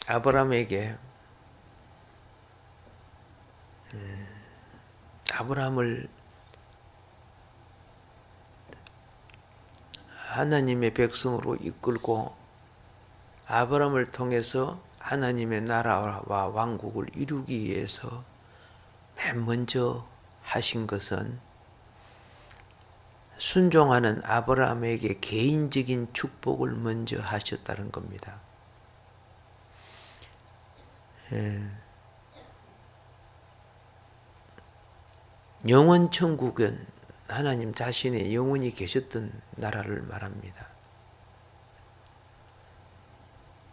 아브라함에게 아브라함을 하나님의 백성으로 이끌고 아브라함을 통해서 하나님의 나라와 왕국을 이루기 위해서 맨 먼저 하신 것은 순종하는 아브라함에게 개인적인 축복을 먼저 하셨다는 겁니다. 영원 천국은 하나님 자신의 영원히 계셨던 나라를 말합니다.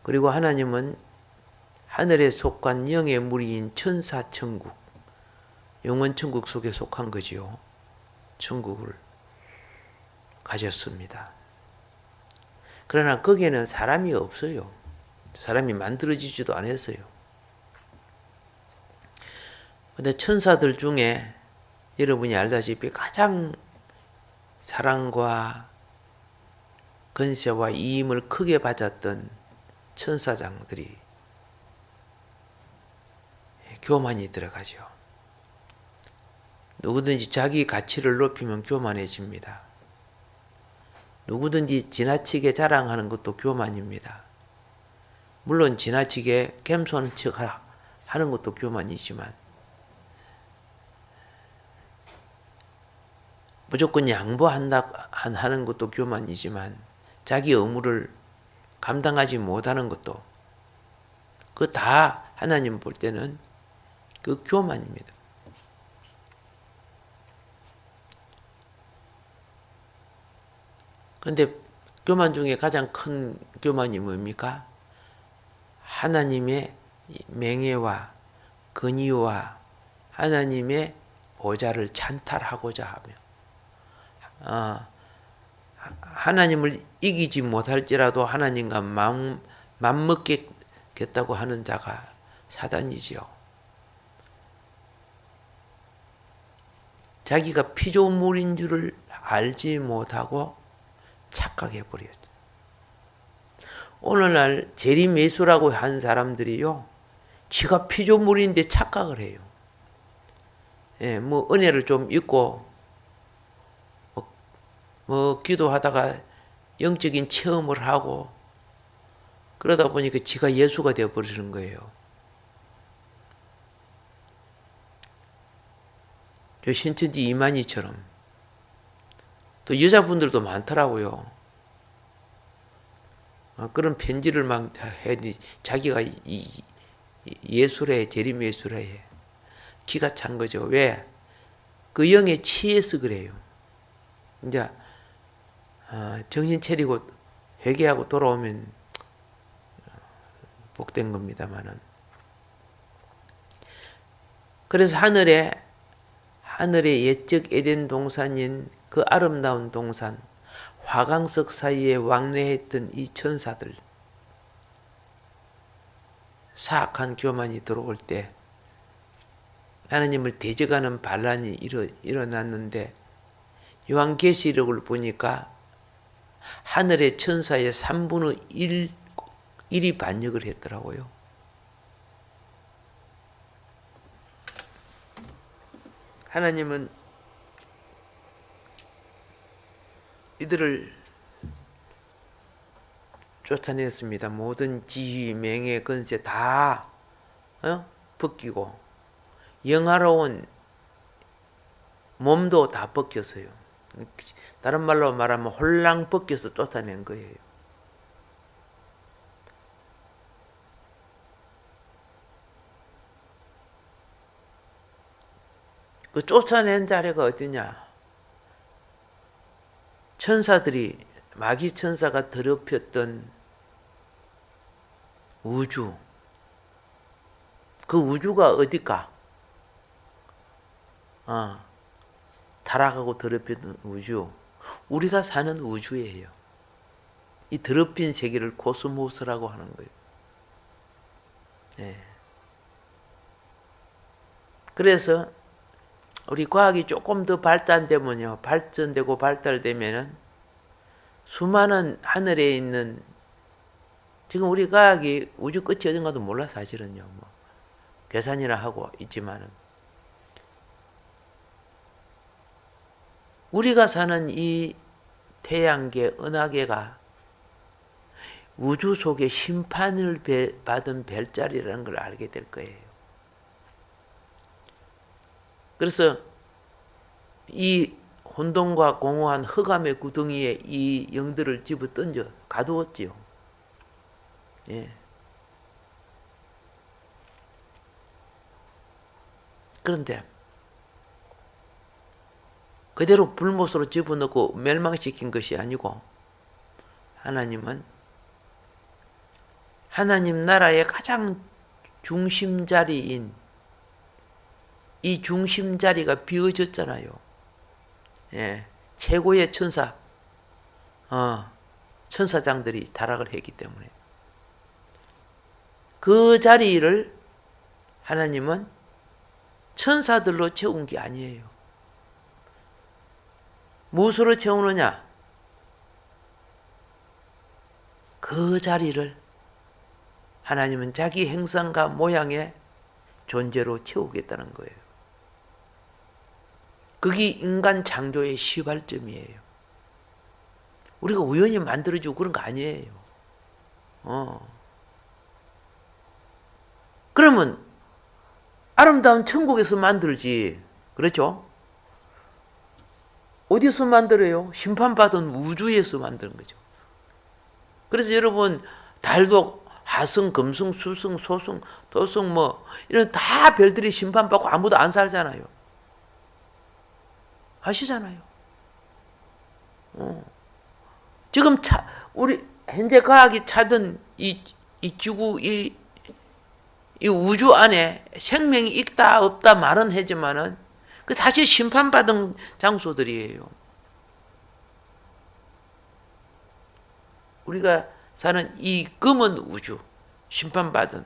그리고 하나님은 하늘에 속한 영의 무리인 천사천국, 영원천국 속에 속한 거지요. 천국을 가졌습니다. 그러나 거기에는 사람이 없어요. 사람이 만들어지지도 않았어요. 근데 천사들 중에 여러분이 알다시피 가장 사랑과 권세와 이임을 크게 받았던 천사장들이 교만이 들어가죠. 누구든지 자기 가치를 높이면 교만해집니다. 누구든지 지나치게 자랑하는 것도 교만입니다. 물론 지나치게 겸손한 척 하는 것도 교만이지만 무조건 양보하는 것도 교만이지만 자기 의무를 감당하지 못하는 것도 그 다 하나님 볼 때는 그 교만입니다. 그런데 교만 중에 가장 큰 교만이 뭡니까? 하나님의 명예와 권위와 하나님의 보좌를 찬탈하고자 하며 하나님을 이기지 못할지라도 하나님과 맞먹겠다고 하는 자가 사단이지요. 자기가 피조물인 줄을 알지 못하고 착각해버렸죠. 오늘날 재림예수라고 한 사람들이요, 지가 피조물인데 착각을 해요. 뭐 은혜를 좀 입고 뭐 기도하다가 영적인 체험을 하고 그러다 보니까 지가 예수가 되어버리는 거예요. 저 신천지 이만희처럼 또 여자분들도 많더라고요. 그런 편지를 막 해, 자기가 예술에, 재림예술에 기가 찬 거죠. 왜? 그 영에 취해서 그래요. 이제 정신 차리고 회개하고 돌아오면 복된 겁니다만은. 그래서 하늘의 옛적 에덴 동산인 그 아름다운 동산 화강석 사이에 왕래했던 이 천사들, 사악한 교만이 들어올 때 하나님을 대적하는 반란이 일어났는데 요한계시록을 보니까 하늘의 천사의 3분의 1이 반역을 했더라고요. 하나님은 이들을 쫓아냈습니다. 모든 지위, 명예, 권세 다 벗기고 영화로운 몸도 다 벗겼어요. 다른 말로 말하면 홀랑 벗겨서 쫓아낸 거예요. 그 쫓아낸 자리가 어디냐? 천사들이 마귀 천사가 더럽혔던 우주, 그 우주가 어딜까? 타락하고 더럽혔던 우주, 우리가 사는 우주예요. 이 더럽힌 세계를 코스모스라고 하는 거예요. 네. 그래서 우리 과학이 조금 더 발전되면요, 발달되면은 수많은 하늘에 있는 지금 우리 과학이 우주 끝이 어딘가도 몰라 사실은요. 뭐 계산이나 하고 있지만은 우리가 사는 이 태양계, 은하계가 우주 속에 심판을 받은 별자리라는 걸 알게 될 거예요. 그래서 이 혼돈과 공허한 흑암의 구덩이에 이 영들을 집어 던져 가두었지요. 예. 그런데 그대로 불못으로 집어넣고 멸망시킨 것이 아니고 하나님은 하나님 나라의 가장 중심자리인 이 중심자리가 비어졌잖아요. 예, 최고의 천사장들이 타락을 했기 때문에 그 자리를 하나님은 천사들로 채운 게 아니에요. 무엇으로 채우느냐? 그 자리를 하나님은 자기 형상과 모양의 존재로 채우겠다는 거예요. 그게 인간 창조의 시발점이에요. 우리가 우연히 만들어주고 그런 거 아니에요. 그러면 아름다운 천국에서 만들지. 그렇죠? 어디서 만들어요? 심판받은 우주에서 만드는 거죠. 그래서 여러분 달도 하성, 금성, 수성, 소성, 도성 이런 다 별들이 심판받고 아무도 안 살잖아요. 아시잖아요. 지금 우리 현재 과학이 찾은 이 지구 이 우주 안에 생명이 있다 없다 말은 하지만은 그 사실 심판받은 장소들이에요. 우리가 사는 이 검은 우주, 심판받은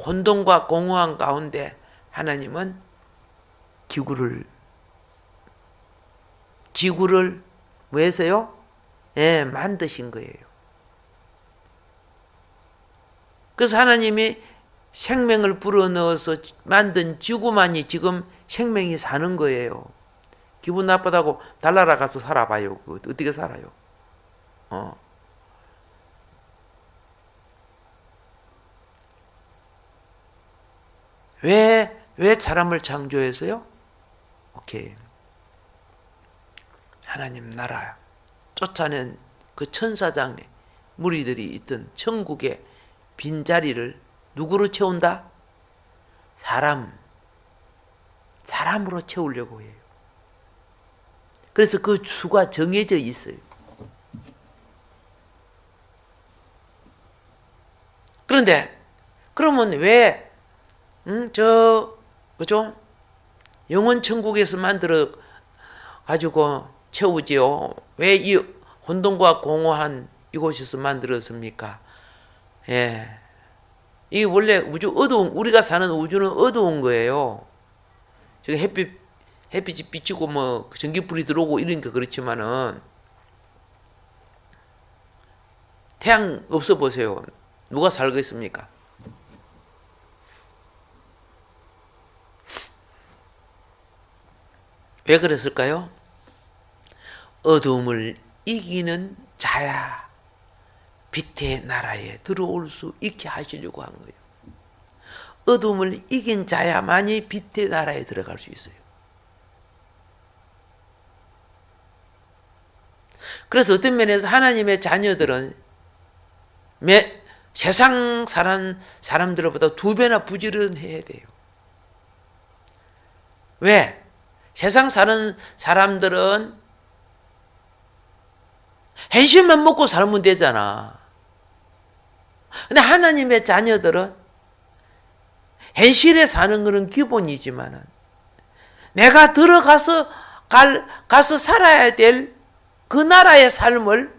혼돈과 공허한 가운데 하나님은 지구를 왜서요? 예, 만드신 거예요. 그래서 하나님이 생명을 불어넣어서 만든 지구만이 지금 생명이 사는 거예요. 기분 나쁘다고 달나라 가서 살아봐요. 어떻게 살아요? 왜 사람을 창조했어요? 오케이. 하나님 나라 쫓아낸 그 천사장의 무리들이 있던 천국의 빈자리를 누구로 채운다? 사람으로 채우려고 해요. 그래서 그 수가 정해져 있어요. 그런데 그러면 왜 그죠? 영원 천국에서 만들어 가지고 채우지요. 왜 이 혼돈과 공허한 이곳에서 만들었습니까? 예. 이 원래 우리가 사는 우주는 어두운 거예요. 저기 햇빛이 비치고 전기불이 들어오고 이러니까 그렇지만은 태양 없어 보세요. 누가 살겠습니까? 왜 그랬을까요? 어두움을 이기는 자야 빛의 나라에 들어올 수 있게 하시려고 한 거예요. 어두움을 이긴 자야만이 빛의 나라에 들어갈 수 있어요. 그래서 어떤 면에서 하나님의 자녀들은 세상 사람들보다 2배나 부지런해야 돼요. 왜? 세상 사는 사람들은 현실만 먹고 살면 되잖아. 근데 하나님의 자녀들은 현실에 사는 것은 기본이지만은 내가 들어가서 가서 살아야 될 그 나라의 삶을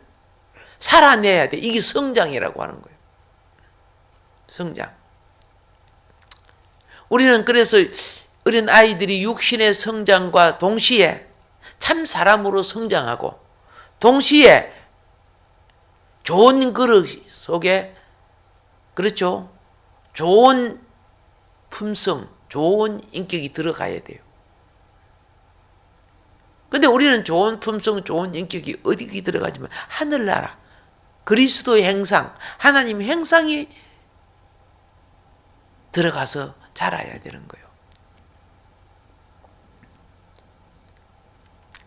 살아내야 돼. 이게 성장이라고 하는 거예요. 성장. 우리는 그래서 어린 아이들이 육신의 성장과 동시에 참 사람으로 성장하고 동시에 좋은 그릇 속에 그렇죠? 좋은 품성, 좋은 인격이 들어가야 돼요. 근데 우리는 좋은 품성, 좋은 인격이 어디 들어가지만 하늘나라, 그리스도의 행상, 하나님 행상이 들어가서 자라야 되는 거예요.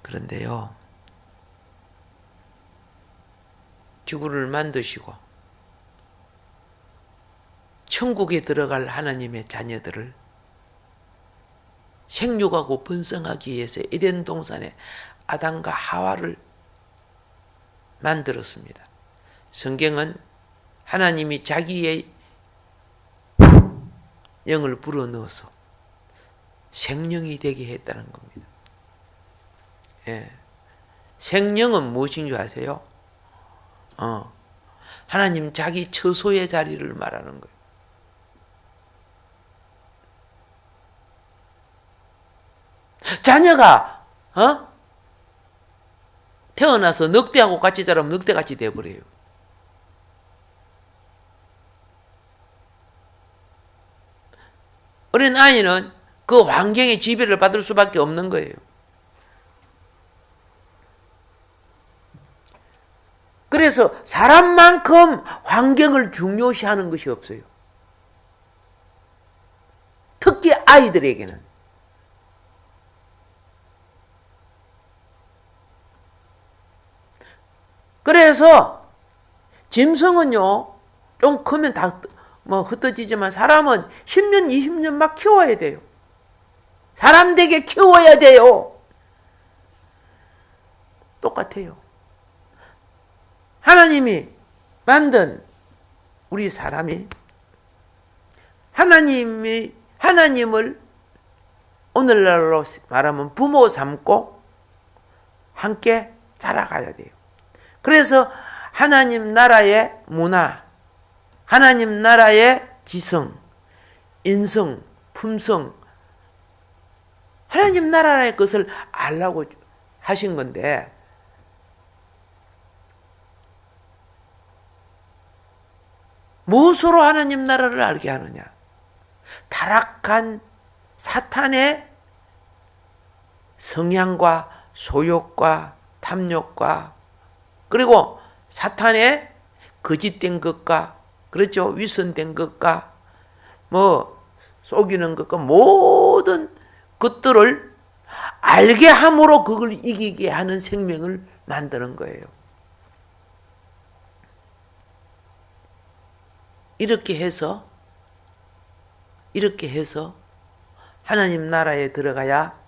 그런데요, 지구를 만드시고 천국에 들어갈 하나님의 자녀들을 생육하고 번성하기 위해서 에덴 동산에 아담과 하와를 만들었습니다. 성경은 하나님이 자기의 영을 불어넣어서 생명이 되게 했다는 겁니다. 예. 생명은 무엇인 줄 아세요? 하나님 자기 처소의 자리를 말하는 거예요. 자녀가 태어나서 늑대하고 같이 자라면 늑대같이 돼버려요. 어린 아이는 그 환경의 지배를 받을 수밖에 없는 거예요. 그래서 사람만큼 환경을 중요시하는 것이 없어요. 특히 아이들에게는. 그래서 짐승은요, 좀 크면 다 흩어지지만 사람은 10년, 20년 막 키워야 돼요. 사람 되게 키워야 돼요. 똑같아요. 하나님이 만든 우리 사람이 하나님을 오늘날로 말하면 부모 삼고 함께 자라가야 돼요. 그래서 하나님 나라의 문화, 하나님 나라의 지성, 인성, 품성, 하나님 나라의 것을 알라고 하신 건데, 무엇으로 하나님 나라를 알게 하느냐? 타락한 사탄의 성향과 소욕과 탐욕과, 그리고 사탄의 거짓된 것과, 그렇죠? 위선된 것과, 속이는 것과 모든 것들을 알게 함으로 그걸 이기게 하는 생명을 만드는 거예요. 이렇게 해서 하나님 나라에 들어가야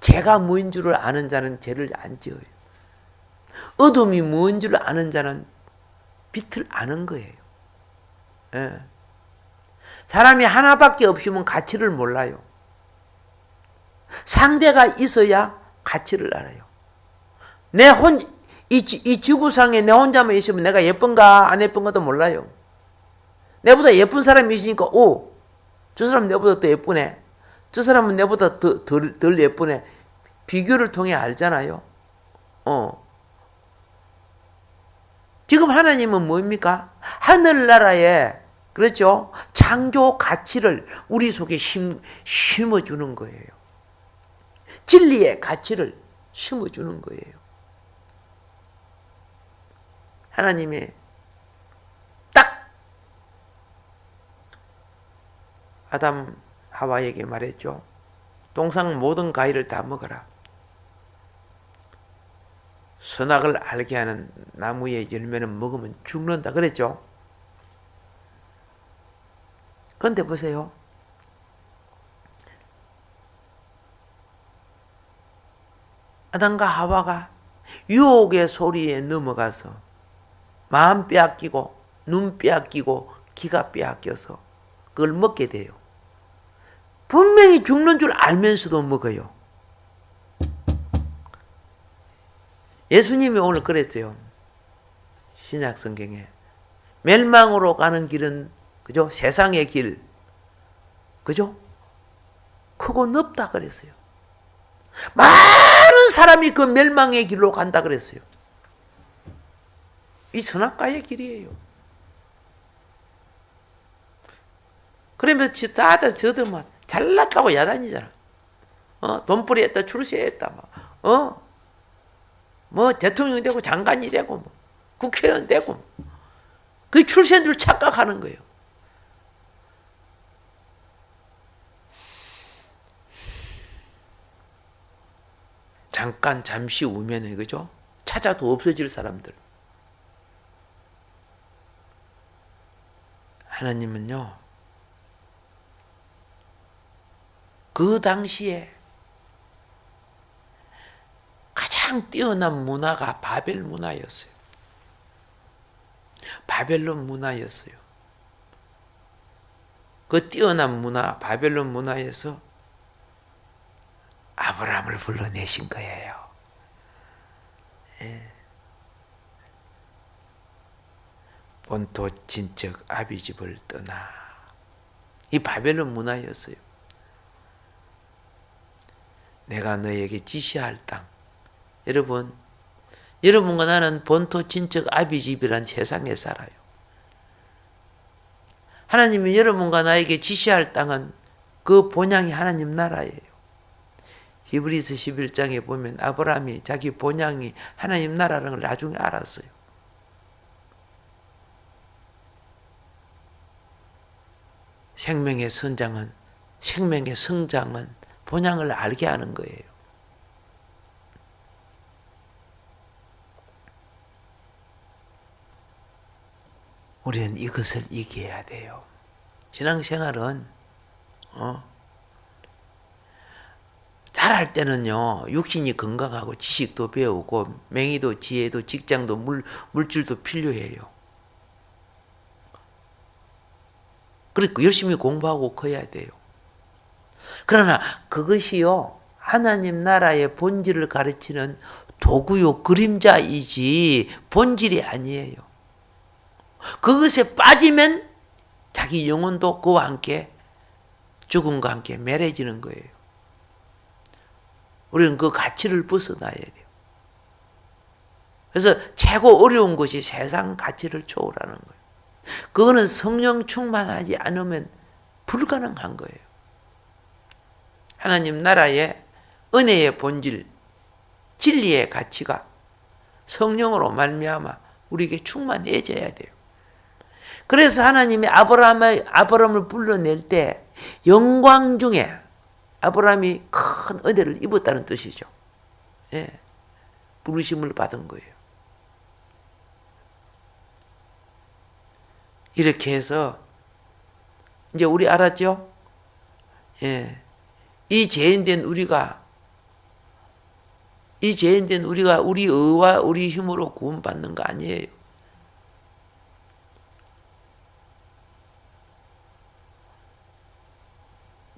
죄가 무엇인 줄을 아는 자는 죄를 안 지어요. 어둠이 무엇인 줄 아는 자는 빛을 아는 거예요. 예. 사람이 하나밖에 없으면 가치를 몰라요. 상대가 있어야 가치를 알아요. 이 지구상에 내 혼자만 있으면 내가 예쁜가 안 예쁜가도 몰라요. 내보다 예쁜 사람이 있으니까 저 사람 내보다 더 예쁘네. 저 사람은 내보다 덜 예쁘네. 비교를 통해 알잖아요. 지금 하나님은 뭡니까? 하늘나라에, 그렇죠? 창조 가치를 우리 속에 심어주는 거예요. 진리의 가치를 심어주는 거예요. 하나님이 딱 아담 하와에게 말했죠. 동산 모든 과일을 다 먹어라. 선악을 알게 하는 나무의 열매는 먹으면 죽는다 그랬죠. 그런데 보세요. 아담과 하와가 유혹의 소리에 넘어가서 마음 빼앗기고 눈 빼앗기고 기가 빼앗겨서 그걸 먹게 돼요. 분명히 죽는 줄 알면서도 먹어요. 예수님이 오늘 그랬어요. 신약 성경에 멸망으로 가는 길은, 그죠? 세상의 길, 그죠? 크고 넓다 그랬어요. 많은 사람이 그 멸망의 길로 간다 그랬어요. 이 선악과의 길이에요. 그러면 다들 저들 뭐 잘났다고 야단이잖아. 돈벌이 했다, 출세했다, 뭐 대통령이 되고 장관이 되고 뭐 국회의원 되고 뭐. 그 출세인 줄 착각하는 거예요. 잠깐 잠시 우면은 그죠? 찾아도 없어질 사람들. 하나님은요, 그 당시에 가장 뛰어난 문화가 바벨 문화였어요. 바벨론 문화였어요. 그 뛰어난 문화, 바벨론 문화에서 아브라함을 불러내신 거예요. 예. 본토 친척 아비집을 떠나. 이 바벨론 문화였어요. 내가 너에게 지시할 땅. 여러분과 나는 본토 친척 아비집이란 세상에 살아요. 하나님이 여러분과 나에게 지시할 땅은 그 본향이 하나님 나라예요. 히브리서 11장에 보면 아브라함이 자기 본향이 하나님 나라라는 걸 나중에 알았어요. 생명의 성장은 본향을 알게 하는 거예요. 우리는 이것을 이겨야 돼요. 신앙생활은 잘할 때는요, 육신이 건강하고 지식도 배우고 맹의도 지혜도 직장도 물질도 필요해요. 그리고 열심히 공부하고 커야 돼요. 그러나 그것이요, 하나님 나라의 본질을 가르치는 도구요, 그림자이지 본질이 아니에요. 그것에 빠지면 자기 영혼도 그와 함께 죽음과 함께 멸해지는 거예요. 우리는 그 가치를 벗어나야 돼요. 그래서 최고 어려운 것이 세상 가치를 초월하는 거예요. 그거는 성령 충만하지 않으면 불가능한 거예요. 하나님 나라의 은혜의 본질, 진리의 가치가 성령으로 말미암아 우리에게 충만해져야 돼요. 그래서 하나님이 아브라함을 불러낼 때 영광 중에 아브라함이 큰 은혜를 입었다는 뜻이죠. 예, 부르심을 받은 거예요. 이렇게 해서 이제 우리 알았죠? 예, 이 죄인된 우리가 우리 의와 우리 힘으로 구원받는 거 아니에요.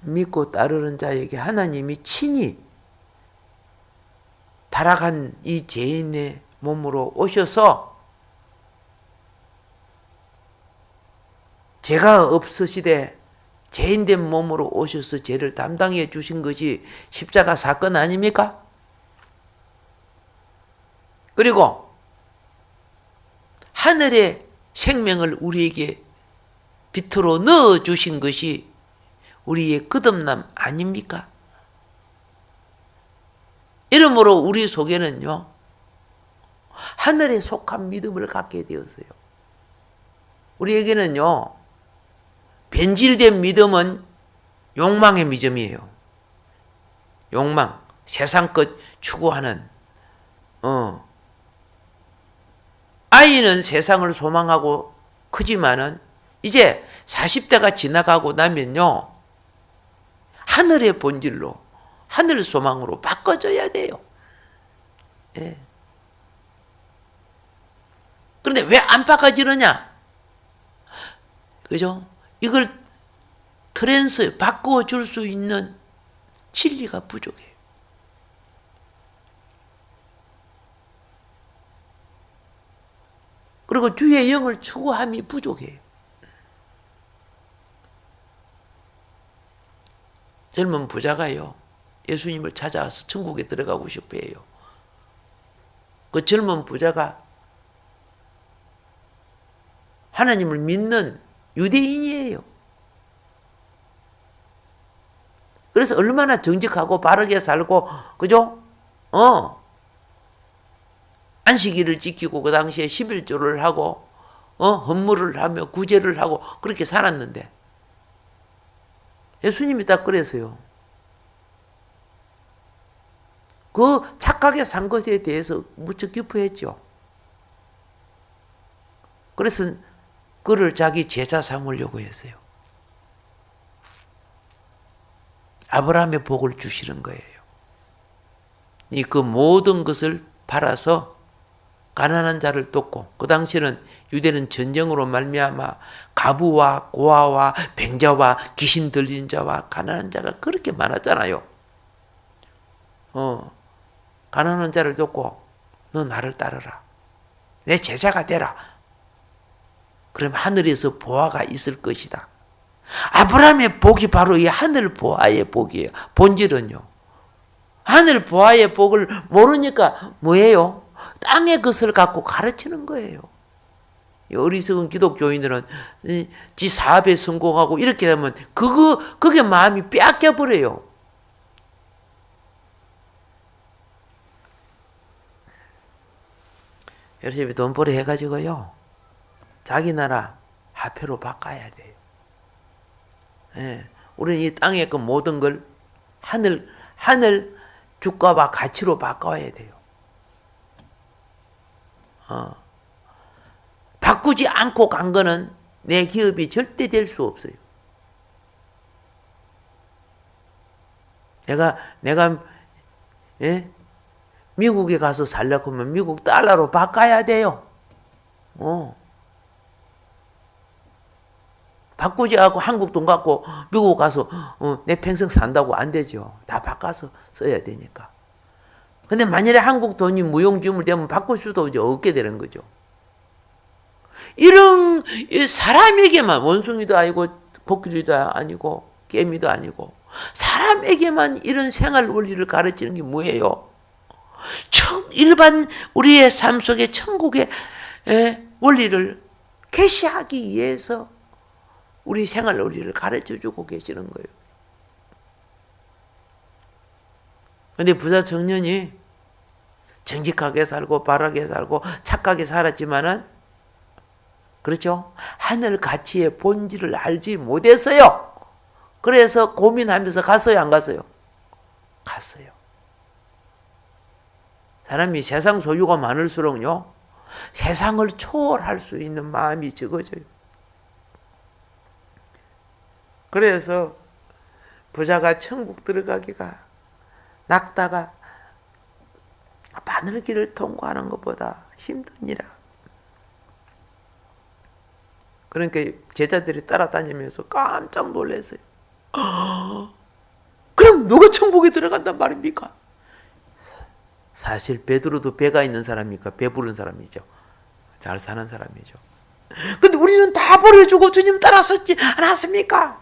믿고 따르는 자에게 하나님이 친히 타락한 이 죄인의 몸으로 오셔서 죄가 없으시되 죄인된 몸으로 오셔서 죄를 담당해 주신 것이 십자가 사건 아닙니까? 그리고 하늘의 생명을 우리에게 빛으로 넣어 주신 것이 우리의 거듭남 아닙니까? 이러므로 우리 속에는요, 하늘에 속한 믿음을 갖게 되었어요. 우리에게는요, 변질된 믿음은 욕망의 믿음이에요. 욕망, 세상 것 추구하는. 아이는 세상을 소망하고 크지만은 이제 40대가 지나가고 나면요, 하늘의 본질로, 하늘 소망으로 바꿔줘야 돼요. 예. 그런데 왜 안 바꿔지느냐? 그죠? 이걸 바꾸어 줄 수 있는 진리가 부족해요. 그리고 주의 영을 추구함이 부족해요. 젊은 부자가요, 예수님을 찾아와서 천국에 들어가고 싶어 해요. 그 젊은 부자가 하나님을 믿는 유대인이에요. 그래서 얼마나 정직하고 바르게 살고, 그죠? 안식일을 지키고 그 당시에 11조를 하고, 헌물을 하며 구제를 하고 그렇게 살았는데 예수님이 딱 그래서요. 그 착하게 산 것에 대해서 무척 기뻐했죠. 그래서 그를 자기 제자 삼으려고 했어요. 아브라함의 복을 주시는 거예요. 이 그 모든 것을 팔아서 가난한 자를 돕고, 그 당시에는 유대는 전쟁으로 말미암아 가부와 고아와 병자와 귀신 들린 자와 가난한 자가 그렇게 많았잖아요. 가난한 자를 돕고 너 나를 따르라. 내 제자가 되라. 그럼 하늘에서 보화가 있을 것이다. 아브라함의 복이 바로 이 하늘 보화의 복이에요. 본질은요. 하늘 보화의 복을 모르니까 뭐예요? 땅의 것을 갖고 가르치는 거예요. 어리석은 기독교인들은 지 사업에 성공하고 이렇게 되면 그게 마음이 빼앗겨 버려요. 열심히 돈벌이 해가지고요. 자기 나라 화폐로 바꿔야 돼요. 예. 우리는 이 땅의 그 모든 걸 하늘 주가와 가치로 바꿔야 돼요. 바꾸지 않고 간 거는 내 기업이 절대 될 수 없어요. 내가 예? 미국에 가서 살려고 하면 미국 달러로 바꿔야 돼요. 바꾸지 않고 한국 돈 갖고 미국 가서 내 평생 산다고 안 되죠. 다 바꿔서 써야 되니까. 근데 만약에 한국 돈이 무용지물 되면 바꿀 수도 이제 없게 되는 거죠. 이런 사람에게만, 원숭이도 아니고 코끼리도 아니고 개미도 아니고 사람에게만 이런 생활 원리를 가르치는 게 뭐예요? 일반 우리의 삶 속에 천국의 원리를 계시하기 위해서 우리 생활 원리를 가르쳐주고 계시는 거예요. 그런데 부자 청년이 정직하게 살고 바르게 살고 착하게 살았지만은, 그렇죠? 하늘 가치의 본질을 알지 못했어요. 그래서 고민하면서 갔어요, 안 갔어요? 갔어요. 사람이 세상 소유가 많을수록요, 세상을 초월할 수 있는 마음이 적어져요. 그래서 부자가 천국 들어가기가 낙다가 바늘길을 통과하는 것보다 힘드니라. 그러니까 제자들이 따라다니면서 깜짝 놀랐어요. 그럼 누가 천국에 들어간단 말입니까? 사실 베드로도 배가 있는 사람이니까 배부른 사람이죠. 잘 사는 사람이죠. 근데 우리는 다 버려주고 주님 따라섰지 않았습니까?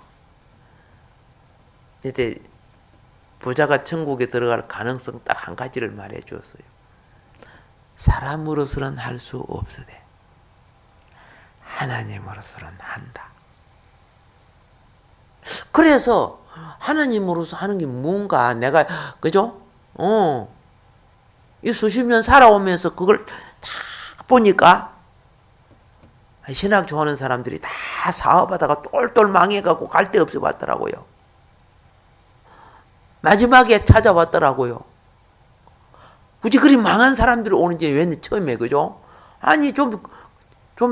이때 부자가 천국에 들어갈 가능성 딱 한 가지를 말해 주었어요. 사람으로서는 할 수 없으되 하나님으로서는 한다. 그래서 하나님으로서 하는 게 뭔가 내가, 그죠? 이 수십 년 살아오면서 그걸 다 보니까 신학 좋아하는 사람들이 다 사업하다가 똘똘 망해가고 갈 데 없어 왔더라고요. 마지막에 찾아왔더라고요. 굳이 그리 망한 사람들이 오는지 왜 처음에, 그죠? 아니, 좀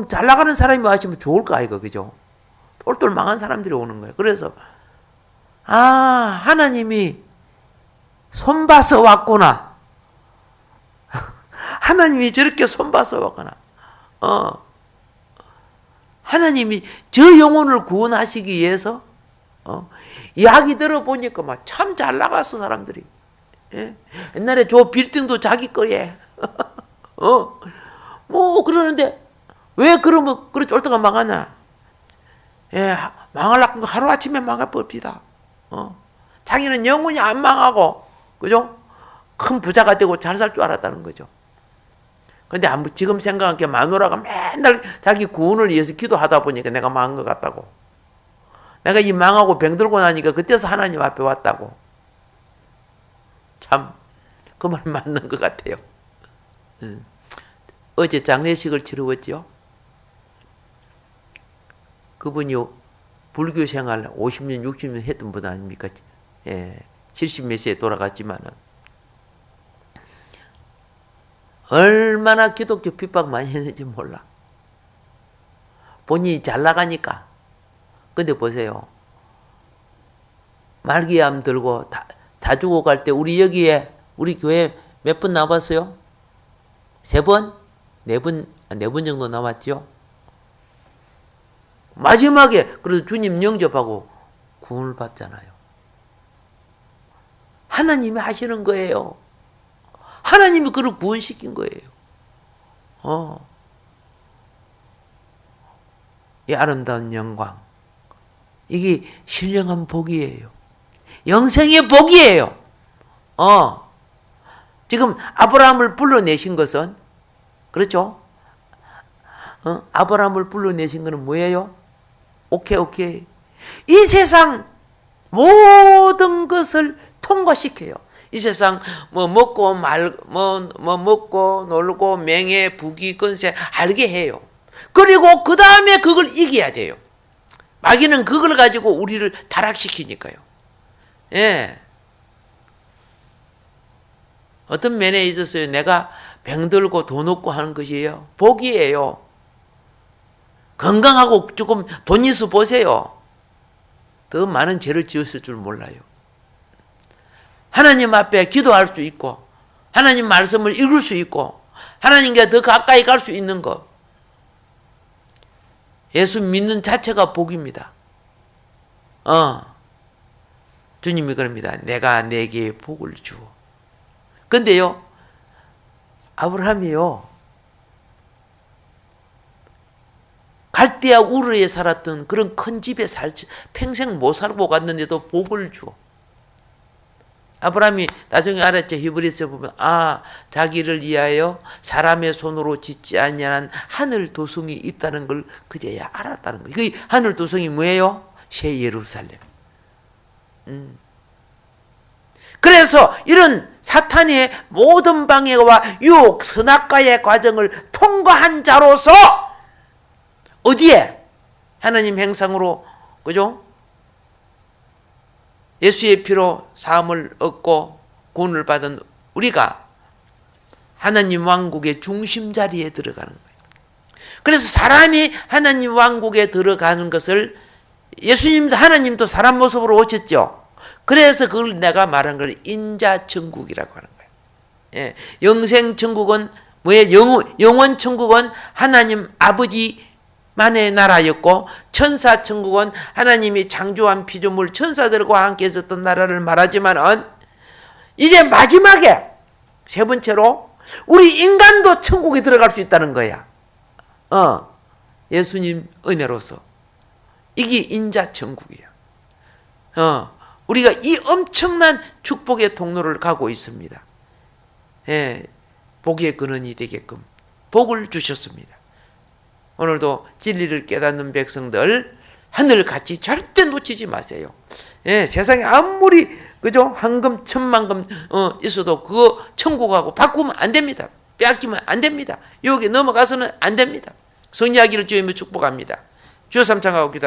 잘 나가는 사람이 와시면 좋을까, 이거, 그죠? 똘똘 망한 사람들이 오는 거예요. 그래서, 하나님이 손봐서 왔구나. 하나님이 저렇게 손봐서 왔구나. 하나님이 저 영혼을 구원하시기 위해서, 이야기 들어보니까 막 참 잘 나갔어, 사람들이. 예? 옛날에 저 빌딩도 자기 거에. 그러는데, 왜 그러면, 그래 쫄다가 망하냐? 예, 망하려고 하루아침에 망해버립니다. 자기는 영원히 안 망하고, 그죠? 큰 부자가 되고 잘 살 줄 알았다는 거죠. 근데 지금 생각한 게 마누라가 맨날 자기 구원을 위해서 기도하다 보니까 내가 망한 것 같다고. 내가 이 망하고 병들고 나니까 그때서 하나님 앞에 왔다고. 참 그 말 맞는 것 같아요. 어제 장례식을 치르었지요. 그분이 불교 생활 50년, 60년 했던 분 아닙니까? 70몇 세에 돌아갔지만은 얼마나 기독교 핍박 많이 했는지 몰라. 본인이 잘 나가니까. 근데 보세요. 말기암 들고 다 죽어갈 때 우리 여기에 우리 교회 몇 분 남았어요? 3번? 4분? 4분 정도 남았죠? 마지막에 그래도 주님 영접하고 구원을 받잖아요. 하나님이 하시는 거예요. 하나님이 그를 구원시킨 거예요. 이 아름다운 영광. 이게 신령한 복이에요. 영생의 복이에요. 지금 아브라함을 불러내신 것은, 그렇죠? 아브라함을 불러내신 것은 뭐예요? 오케이. 이 세상 모든 것을 통과시켜요. 이 세상 먹고 먹고 놀고 명예 부귀 권세 알게 해요. 그리고 그 다음에 그걸 이겨야 돼요. 마귀는 그걸 가지고 우리를 타락시키니까요. 예. 어떤 면에 있었어요. 내가 병들고 돈 없고 하는 것이에요. 복이에요. 건강하고 조금 돈 있어 보세요. 더 많은 죄를 지었을 줄 몰라요. 하나님 앞에 기도할 수 있고 하나님 말씀을 읽을 수 있고 하나님께 더 가까이 갈 수 있는 것. 예수 믿는 자체가 복입니다. 주님이 그럽니다. 내가 내게 복을 주어. 근데요, 아브라함이요, 갈대아 우르에 살았던 그런 큰 집에 평생 못 살고 갔는데도 복을 주어. 아브라함이 나중에 알았죠. 히브리서에 보면 자기를 위하여 사람의 손으로 짓지 아니한 하늘 도성이 있다는 걸 그제야 알았다는 거예요. 그 하늘 도성이 뭐예요? 새 예루살렘. 그래서 이런 사탄의 모든 방해와 유혹, 선악과의 과정을 통과한 자로서 어디에? 하나님 행상으로, 그죠? 예수의 피로 사함을 얻고 구원을 받은 우리가 하나님 왕국의 중심 자리에 들어가는 거예요. 그래서 사람이 하나님 왕국에 들어가는 것을 예수님도 하나님도 사람 모습으로 오셨죠. 그래서 그걸 내가 말한 걸 인자천국이라고 하는 거예요. 예, 영생천국은 뭐예요? 영원 천국은 하나님 아버지만의 나라였고 천사천국은 하나님이 창조한 피조물 천사들과 함께 있었던 나라를 말하지만은 이제 마지막에 세 번째로 우리 인간도 천국에 들어갈 수 있다는 거야. 예수님 은혜로서. 이게 인자천국이야. 우리가 이 엄청난 축복의 통로를 가고 있습니다. 예, 복의 근원이 되게끔 복을 주셨습니다. 오늘도 진리를 깨닫는 백성들 하늘같이 절대 놓치지 마세요. 예, 세상에 아무리 그죠 황금 천만금 있어도 그거 천국하고 바꾸면 안 됩니다. 빼앗기면 안 됩니다. 여기 넘어가서는 안 됩니다. 성리하기를 주님이 축복합니다. 주여 삼창하고 기도하십시오.